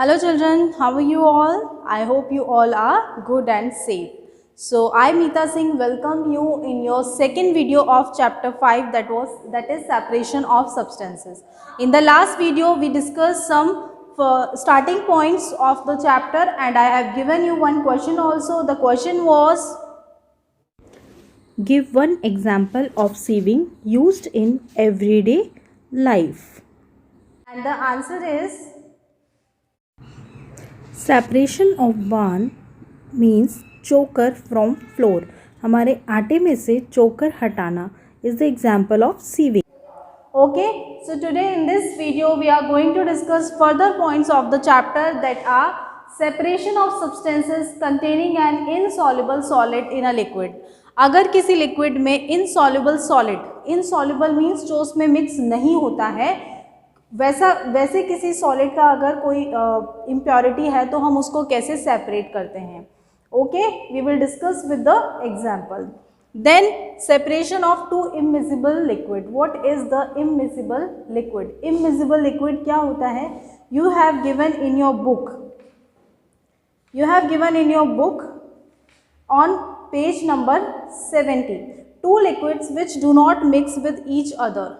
Hello children, how are you all? I hope you all are good and safe. So I Meeta Singh welcome you in your second video of chapter 5 that is separation of substances. In the last video we discussed some starting points of the chapter and I have given you one question also. The question was, give one example of sieving used in everyday life. And the answer is separation of bran means chokar from flour. हमारे आटे में से चोकर हटाना is the example of sieving. Okay, so today in this video we are going to discuss further points of the chapter that are separation of substances containing an insoluble solid in a liquid. अगर किसी liquid में insoluble solid, insoluble means जो उसमें mix नहीं होता है, वैसे किसी सॉलिड का अगर कोई इम्प्योरिटी है तो हम उसको कैसे सेपरेट करते हैं. Okay, we will discuss with the example. Then separation of two immiscible liquid. What is the immiscible liquid? Immiscible liquid क्या होता है? You have given in your book on page number 70 two liquids which do not mix with each other.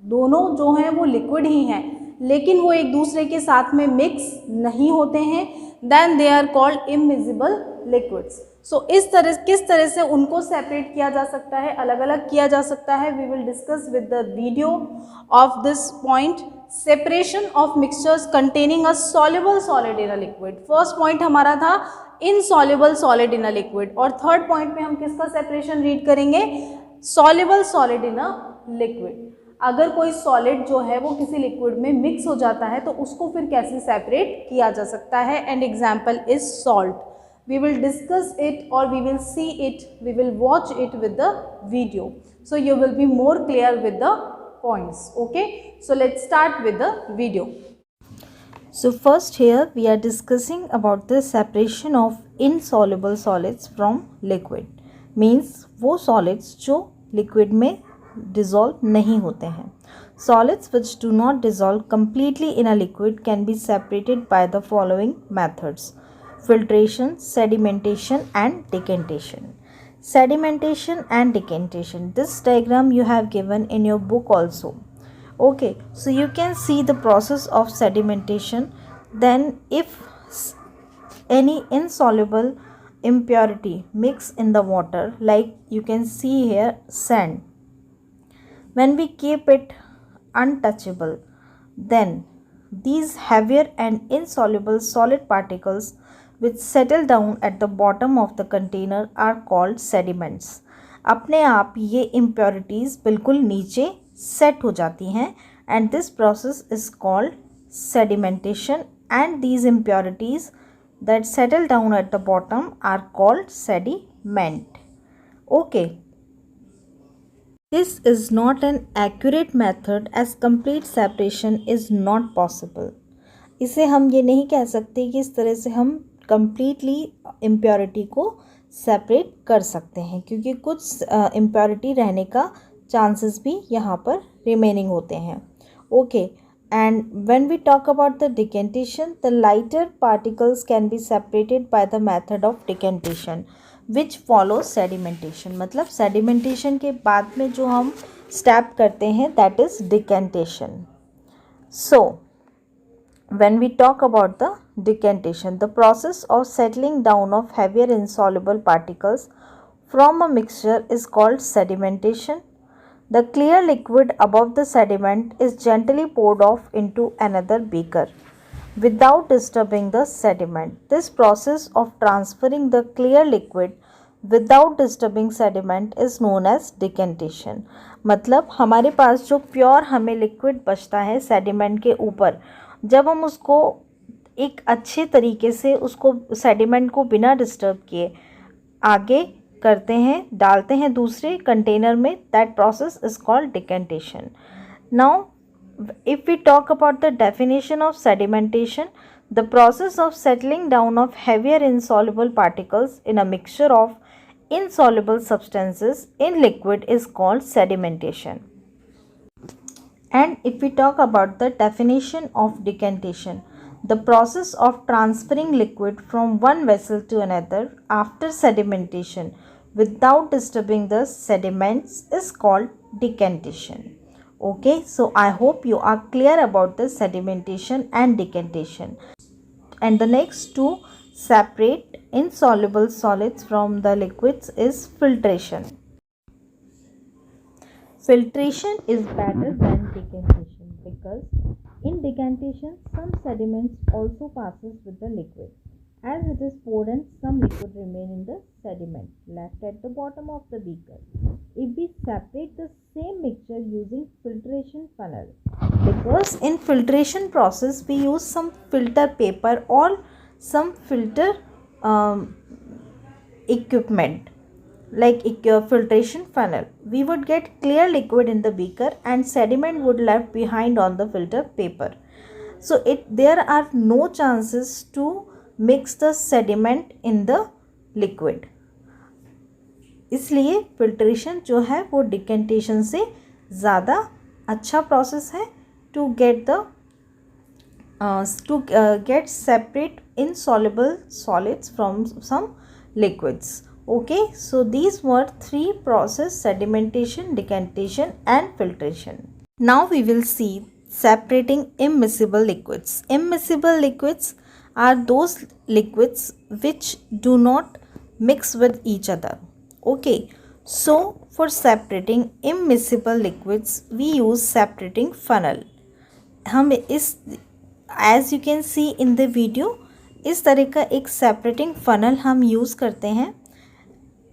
दोनों जो हैं वो liquid ही हैं लेकिन वो एक दूसरे के साथ में मिक्स नहीं होते हैं. Then they are called immiscible liquids. So किस तरह से उनको सेपरेट किया जा सकता है, अलग अलग किया जा सकता है. We will discuss with the video of this point. Separation of mixtures containing a soluble solid in a liquid. First point हमारा था insoluble solid in a liquid और थर्ड पॉइंट में हम किसका सेपरेशन रीड करेंगे? Soluble solid in a liquid. अगर कोई solid जो है वो किसी लिक्विड में मिक्स हो जाता है तो उसको फिर कैसे सेपरेट किया जा सकता है. And example is salt. We will discuss it और we will see it, we will watch it with the video. So you will be more clear with the points. Okay, so let's start with the video. So first here we are discussing about the separation of insoluble solids from liquid. Means वो solids जो liquid में dissolve नहीं होते हैं. Solids which do not dissolve completely in a liquid can be separated by the following methods: filtration, sedimentation and decantation. Sedimentation and decantation. This diagram you have given in your book also. Okay, so you can see the process of sedimentation. Then if any insoluble impurity mix in the water, like you can see here sand, when we keep it untouchable, then these heavier and insoluble solid particles which settle down at the bottom of the container are called sediments. अपने आप ये impurities बिल्कुल नीचे set हो जाती हैं and this process is called sedimentation, and these impurities that settle down at the bottom are called sediment. Okay, this is not an accurate method as complete separation is not possible. इसे हम ये नहीं कह सकते कि इस तरह से हम completely impurity को separate कर सकते हैं क्योंकि कुछ impurity रहने का chances भी यहाँ पर remaining होते हैं. Okay, and when we talk about the decantation, the lighter particles can be separated by the method of decantation which follows sedimentation. मतलब sedimentation के बाद में जो हम step करते हैं that is decantation. So when we talk about the decantation, the process of settling down of heavier insoluble particles from a mixture is called sedimentation. The clear liquid above the sediment is gently poured off into another beaker without disturbing the sediment. This process of transferring the clear liquid without disturbing sediment is known as decantation. मतलब हमारे पास जो pure हमें liquid बचता है sediment के ऊपर, जब हम उसको एक अच्छे तरीके से उसको सेडिमेंट को बिना डिस्टर्ब किए आगे करते हैं, डालते हैं दूसरे कंटेनर में, that process is called decantation. Now if we talk about the definition of sedimentation, the process of settling down of heavier insoluble particles in a mixture of insoluble substances in liquid is called sedimentation. And if we talk about the definition of decantation, The process of transferring liquid from one vessel to another after sedimentation without disturbing the sediments is called decantation. Okay, so I hope you are clear about the sedimentation and decantation. And the next to separate insoluble solids from the liquids is filtration. Filtration is better than decantation because in decantation some sediments also passes with the liquid. As it is poured in, some liquid remain in the sediment left at the bottom of the beaker. If we separate the same mixture using filtration funnel, because in filtration process we use some filter paper or some filter equipment like filtration funnel, we would get clear liquid in the beaker and sediment would left behind on the filter paper. So there are no chances to mix the sediment in the liquid. इसलिए filtration जो है वो decantation से ज़्यादा अच्छा process है to get separate insoluble solids from some liquids. Okay, so these were three processes: sedimentation, decantation and filtration. Now we will see separating immiscible liquids. Immiscible liquids are those liquids which do not mix with each other. Okay, so for separating immiscible liquids we use separating funnel. हम इस as you can see in the video इस तरह का एक separating funnel हम use करते हैं.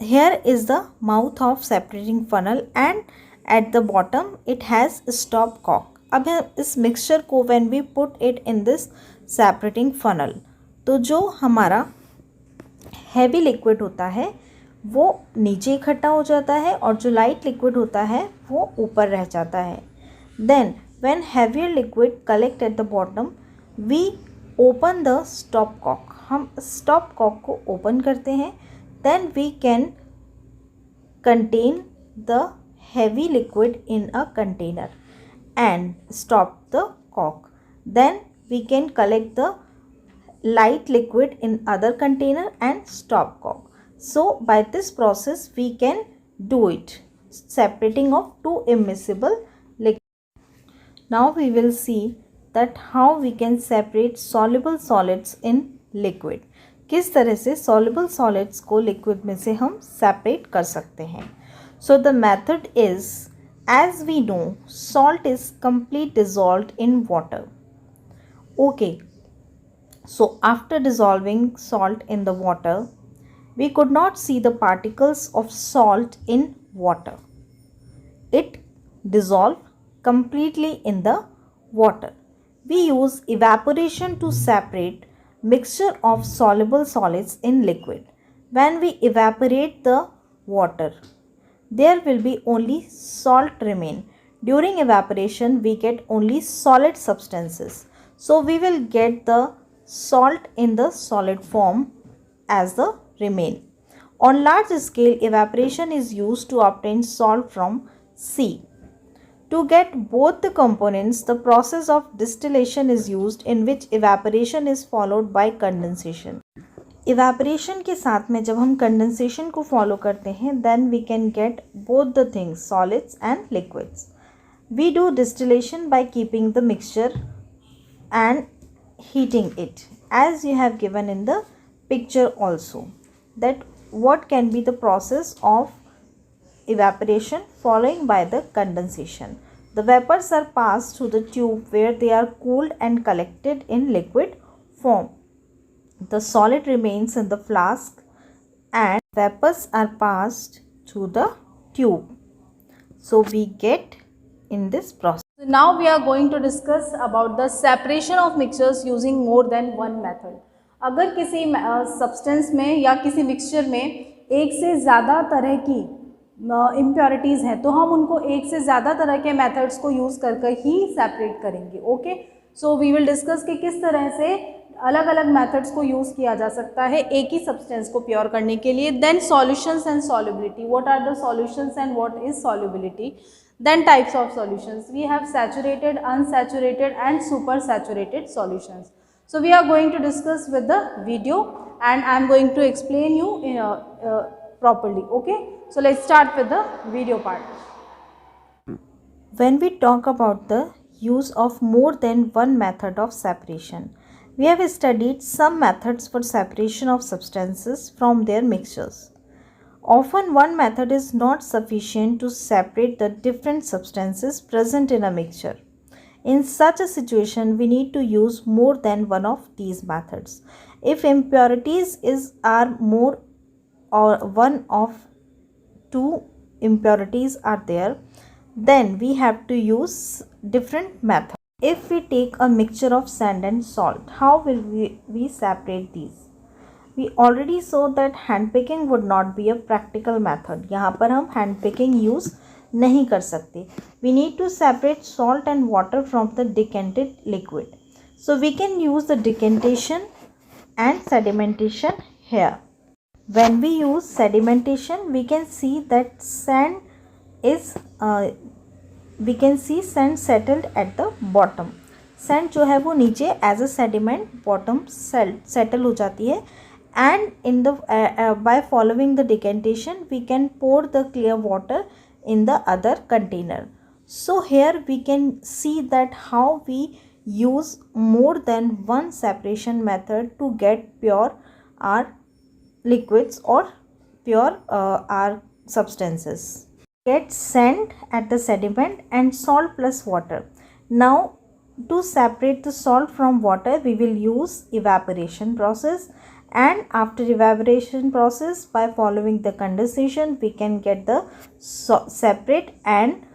Here is the mouth of separating funnel and at the bottom it has stopcock. अब इस मिक्सचर को when we put it in this separating funnel, तो जो हमारा हैवी लिक्विड होता है वो नीचे इकट्ठा हो जाता है और जो लाइट लिक्विड होता है वो ऊपर रह जाता है. Then when heavier liquid collect at the bottom, we open the stop cock. हम stop cock को open करते हैं. Then we can contain the heavy liquid in a container and stop the cock. Then we can collect the light liquid in other container and stop cock. So by this process we can do it, separating of two immiscible liquids. Now we will see that how we can separate soluble solids in liquid. किस तरह से soluble solids को liquid में से हम separate कर सकते हैं. So the method is, as we know, salt is completely dissolved in water. Okay. So after dissolving salt in the water, we could not see the particles of salt in water. It dissolved completely in the water. We use evaporation to separate mixture of soluble solids in liquid. When we evaporate the water, there will be only salt remain. During evaporation, we get only solid substances. So we will get the salt in the solid form as the remain. On large scale, evaporation is used to obtain salt from sea. To get both the components, the process of distillation is used, in which evaporation is followed by condensation. Evaporation के साथ में जब हम condensation को follow करते हैं, then we can get both the things, solids and liquids. We do distillation by keeping the mixture and heating it, as you have given in the picture also. That what can be the process of evaporation following by the condensation. The vapors are passed through the tube where they are cooled and collected in liquid form. The solid remains in the flask and vapors are passed through the tube. So we get in this process. So now we are going to discuss about the separation of mixtures using more than one method. अगर किसी substance में या किसी mixture में एक से ज़्यादा तरह की इम्प्योरिटीज़ हैं तो हम उनको एक से ज़्यादा तरह के मेथड्स को यूज़ करके ही सेपरेट करेंगे. Okay, so we will discuss कि किस तरह से अलग अलग मेथड्स को यूज़ किया जा सकता है एक ही सब्सटेंस को प्योर करने के लिए. Then solutions and solubility, what are the solutions and what is solubility. Then types of solutions, we have saturated, unsaturated and super saturated solutions. So we are going to discuss with the video, and I am going to explain you properly. Okay, so let's start with the video part. When we talk about the use of more than one method of separation, we have studied some methods for separation of substances from their mixtures. Often one method is not sufficient to separate the different substances present in a mixture. In such a situation, we need to use more than one of these methods. If impurities are more or one of two impurities are there, then we have to use different methods. If we take a mixture of sand and salt, how will we separate these? We already saw that hand picking would not be a practical method. यहाँ पर हम hand picking use नहीं कर सकते. We need to separate salt and water from the decanted liquid. So we can use the decantation and sedimentation here. When we use sedimentation, we can see that sand settled at the bottom. Sand जो है वो नीचे as a sediment bottom settle हो जाती है, and in the by following the decantation we can pour the clear water in the other container. So here we can see that how we use more than one separation method to get pure our liquids or pure our substances. Get sand at the sediment and salt plus water. Now to separate the salt from water, we will use evaporation process, and after evaporation process, by following the condensation, we can get the separate and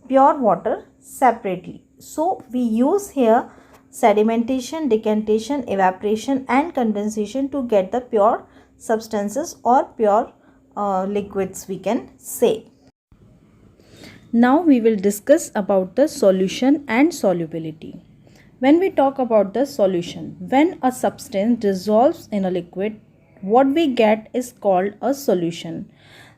pure water separately. So we use here sedimentation, decantation, evaporation and condensation to get the pure substances or pure liquids, we can say. Now we will discuss about the solution and solubility. When we talk about the solution, when a substance dissolves in a liquid, what we get is called a solution.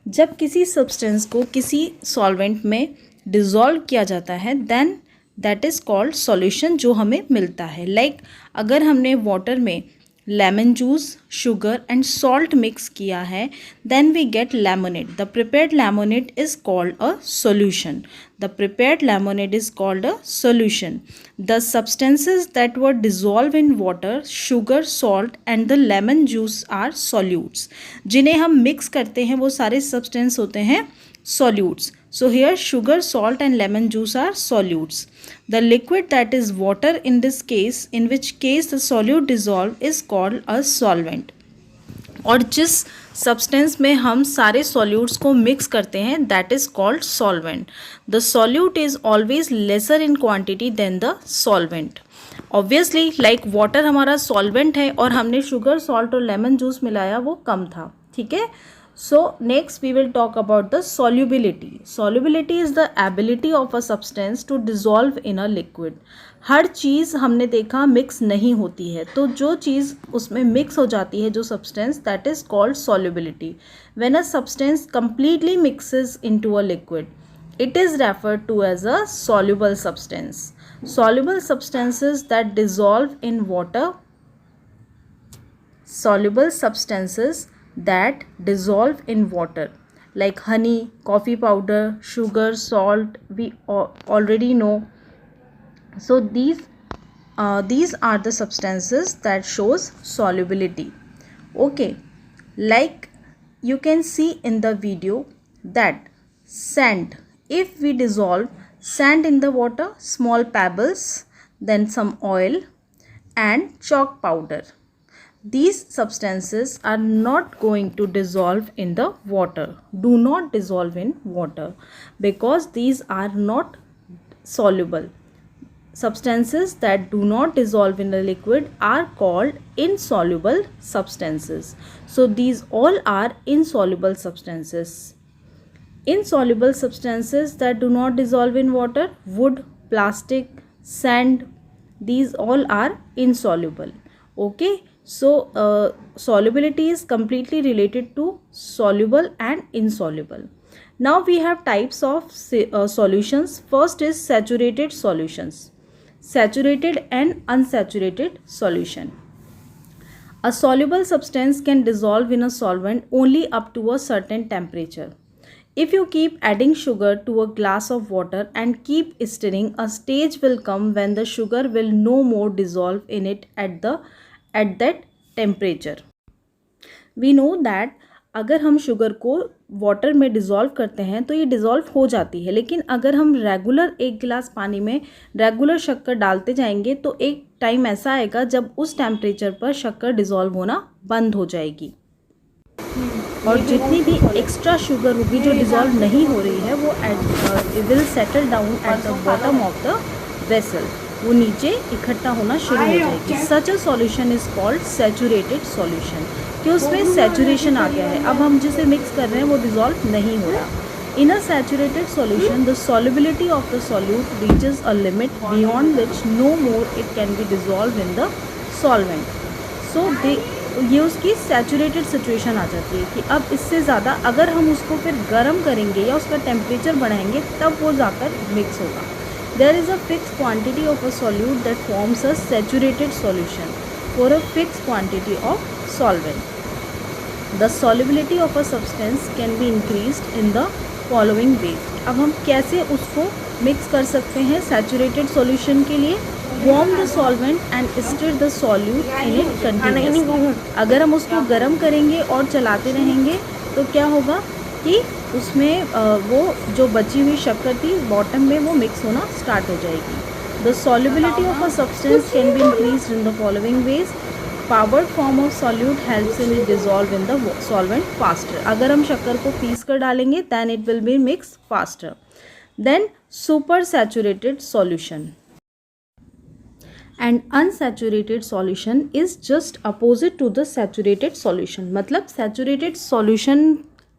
जब किसी substance को किसी solvent में dissolve किया जाता है, then that is called solution जो हमें मिलता है. Like अगर हमने water में lemon juice, sugar and salt mix किया है, then we get lemonade. The prepared lemonade is called a solution. The prepared lemonade is called a solution. The substances that were dissolved in water, sugar, salt and the lemon juice are solutes. जिन्हें हम mix करते हैं वो सारे substance होते हैं solutes. So here sugar, salt and lemon juice are solutes. The liquid, that is water in this case, in which case the solute dissolved, is called a solvent. और जिस substance में हम सारे solutes को mix करते हैं, that is called solvent. The solute is always lesser in quantity than the solvent. Obviously, like water हमारा solvent है और हमने sugar, salt और lemon juice मिलाया, वो कम था. ठीक है. So next we will talk about the solubility. Solubility is the ability of a substance to dissolve in a liquid. हर चीज़ हमने देखा मिक्स नहीं होती है, तो जो चीज़ उसमें मिक्स हो जाती है जो substance, that is called solubility. When a substance completely mixes into a liquid, it is referred to as a soluble substance. Soluble substances that dissolve in water, soluble substances that dissolve in water like honey, coffee powder, sugar, salt, we already know. So these are the substances that shows solubility. Okay, like you can see in the video that sand, if we dissolve sand in the water, small pebbles, then some oil and chalk powder, these substances are not going to dissolve in the water. Do not dissolve in water because these are not soluble. Substances that do not dissolve in the liquid are called insoluble substances. So these all are insoluble substances. Insoluble substances that do not dissolve in water, wood, plastic, sand, these all are insoluble. Okay. So solubility is completely related to soluble and insoluble. Now we have types of solutions. First is saturated solutions. saturated and unsaturated solution. A soluble substance can dissolve in a solvent only up to a certain temperature. If you keep adding sugar to a glass of water and keep stirring, a stage will come when the sugar will no more dissolve in it at that temperature. We know that अगर हम sugar को water में dissolve करते हैं तो ये dissolve हो जाती है, लेकिन अगर हम रेगुलर एक गिलास पानी में रेगुलर शक्कर डालते जाएंगे तो एक टाइम ऐसा आएगा जब उस टेम्परेचर पर शक्कर डिज़ोल्व होना बंद हो जाएगी और जितनी भी एक्स्ट्रा शुगर होगी जो डिज़ोल्व नहीं हो रही है वो will settle down at the bottom of the vessel, वो नीचे इकट्ठा होना शुरू हो जाएगी. Such a solution is called saturated solution, कि उसमें सैचुरेशन आ गया है. अब हम जिसे मिक्स कर रहे हैं वो डिज़ोल्व नहीं हो रहा. In a saturated solution the solubility of the solute reaches a limit beyond which no more it can be dissolve in the solvent. So ये उसकी सैचुरेटेड सिचुएशन आ जाती है कि अब इससे ज़्यादा अगर हम उसको फिर गर्म करेंगे या उसका टेम्परेचर बढ़ाएंगे तब वो जाकर मिक्स होगा. There is a fixed quantity of a solute that forms a saturated solution for a fixed quantity of solvent. The solubility of a substance can be increased in the following ways. अब हम कैसे उसको mix कर सकते हैं saturated solution के लिए? Warm the solvent and stir the solute in it continuously. अगर हम उसको गर्म करेंगे और चलाते रहेंगे तो क्या होगा कि उसमें वो जो बची हुई शक्कर थी बॉटम में वो मिक्स होना स्टार्ट हो जाएगी. The solubility of a substance can be increased in the following ways. Powdered form of solute helps in it dissolve in the solvent faster. अगर हम शक्कर को पीस कर डालेंगे then it will be mix faster. Then super saturated solution and unsaturated solution is just opposite to the saturated solution. मतलब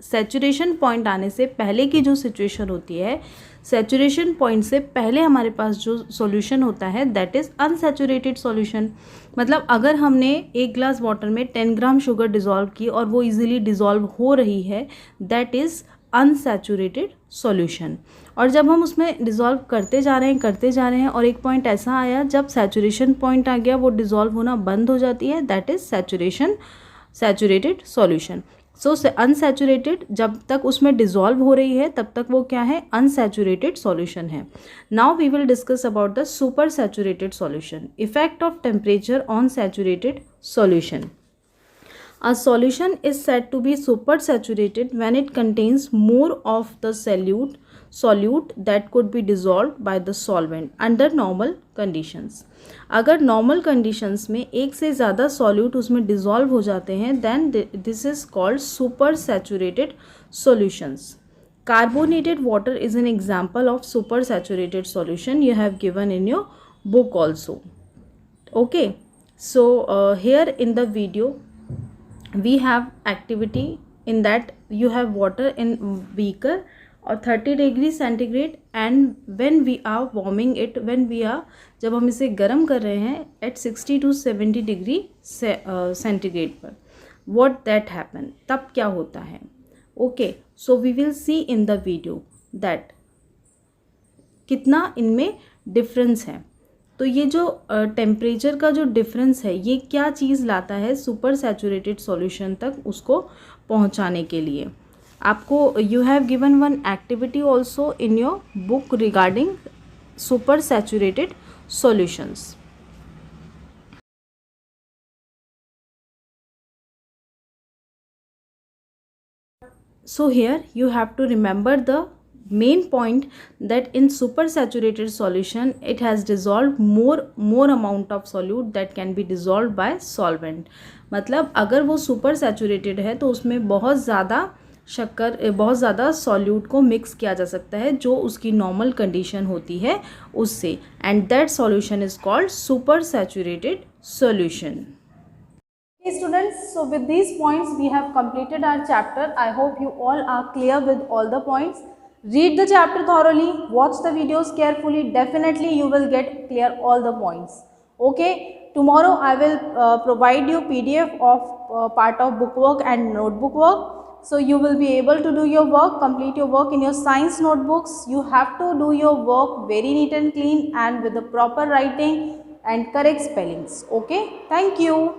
saturation point आने से पहले की जो सिचुएशन होती है, सैचुरेशन पॉइंट से पहले हमारे पास जो सॉल्यूशन होता है दैट इज़ अनसैचुरेटेड सॉल्यूशन. मतलब अगर हमने एक ग्लास वाटर में 10 ग्राम शुगर डिज़ोल्व की और वो इजीली डिज़ोल्व हो रही है दैट इज़ अनसैचुरेटेड सॉल्यूशन. और जब हम उसमें डिज़ोल्व करते जा रहे हैं और एक पॉइंट ऐसा आया जब सैचुरेशन पॉइंट आ गया वो डिज़ोल्व होना बंद हो जाती है that is saturated solution. So unsaturated जब तक उसमें डिज़ोल्व हो रही है तब तक वो क्या है? अनसैचुरेटेड सॉल्यूशन है. Now we will discuss about the super saturated solution. Effect of temperature on saturated solution. A solution is said to be supersaturated when it contains more of the solute that could be dissolved by the solvent under normal conditions. अगर normal conditions में एक से ज़्यादा solute उसमें dissolve हो जाते हैं then this is called supersaturated solutions. Carbonated water is an example of supersaturated solution. You have given in your book also. Okay, so here in the video we have activity in that you have water in beaker or 30 degree centigrade and when we are warming it जब हम इसे गर्म कर रहे हैं at 60 to 70 degree centigrade पर what that happen, तब क्या होता है. Okay, so we will see in the video that कितना इनमें डिफरेंस है. तो ये जो टेम्परेचर का जो डिफरेंस है ये क्या चीज़ लाता है सुपर सैचुरेटेड सॉल्यूशन तक उसको पहुंचाने के लिए. आपको you have given one activity also in your book regarding super saturated solutions. So here you have to remember the main point that in supersaturated solution it has dissolved more amount of solute that can be dissolved by solvent. मतलब अगर वो super saturated है तो उसमें बहुत ज़्यादा solute को mix किया जा सकता है जो उसकी normal condition होती है उससे, and that solution is called supersaturated solution. Okay students, so with these points we have completed our chapter. I hope you all are clear with all the points. Read the chapter thoroughly, watch the videos carefully, definitely you will get clear all the points. Okay, tomorrow I will provide you PDF of part of bookwork and notebook work. So you will be able to do your work, complete your work in your science notebooks. You have to do your work very neat and clean and with the proper writing and correct spellings. Okay, thank you.